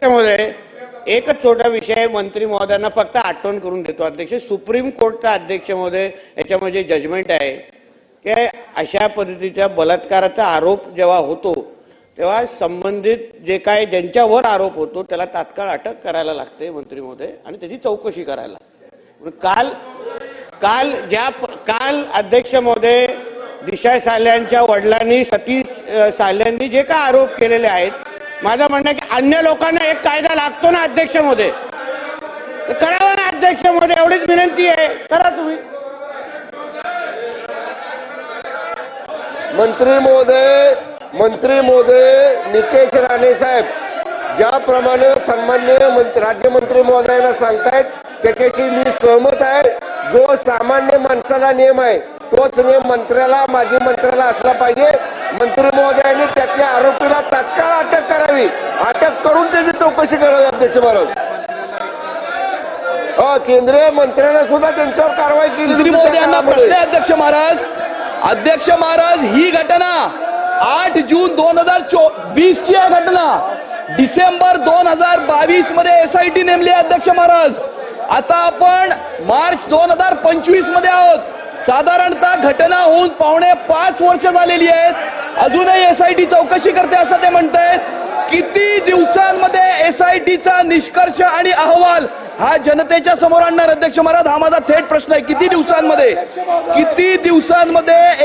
त्यामध्ये एकच छोटा विषय मंत्री महोदयांना फक्त आठवण करून देतो अध्यक्ष, सुप्रीम कोर्टचा अध्यक्ष महोदय याच्यामध्ये जजमेंट आहे की अशा पद्धतीच्या बलात्काराचा आरोप जेव्हा होतो तेव्हा संबंधित जे काय ज्यांच्यावर आरोप होतो त्याला तात्काळ अटक करायला लागते मंत्री महोदय आणि त्याची चौकशी करायला। काल अध्यक्ष महोदय दिशा साल्यांच्या वडिलांनी सतीश साल्यांनी जे काय आरोप केलेले आहेत, माझं म्हणणं आहे की अन्य लोकांना एक कायदा लागतो ना अध्यक्ष महोदय, तर करावा ना अध्यक्ष महोदय, एवढीच विनंती आहे, करा तुम्ही। मंत्री महोदय नितेश राणे साहेब ज्याप्रमाणे सन्माननीय राज्यमंत्री महोदयांना सांगतायत त्याच्याशी मी सहमत आहे। जो सामान्य माणसाला नियम आहे तोच नियम मंत्र्याला माजी मंत्र्याला असला पाहिजे। मंत्री महोदयांनी त्यातल्या आरोपीला तात्काळ अटक करावी, अटक करून त्याची चौकशी करावी अध्यक्ष महाराज। केंद्रीय मंत्र्यांना सुद्धा त्यांच्यावर कारवाई केली। मंत्री महोदयांना प्रश्न आहे अध्यक्ष महाराज, ही घटना 8 जून 2024 ची घटना, डिसेंबर 2022 मध्ये SIT नेमली अध्यक्ष महाराज। आता आपण मार्च 2025 मध्ये आहोत, साधारणतः घटना होऊन 5.5 वर्ष झालेली आहेत, अजूनही SIT चौकशी करते असं ते म्हणतायत। किती दिवसांमध्ये SITचा निष्कर्ष आणि अहवाल हा जनतेच्या समोर आणणार अध्यक्ष महाराज? हा माझा थेट प्रश्न आहे, किती दिवसांमध्ये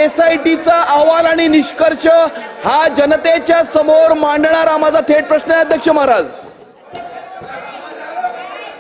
SITचा अहवाल आणि निष्कर्ष हा जनतेच्या समोर मांडणार, हा माझा थेट प्रश्न आहे अध्यक्ष महाराज।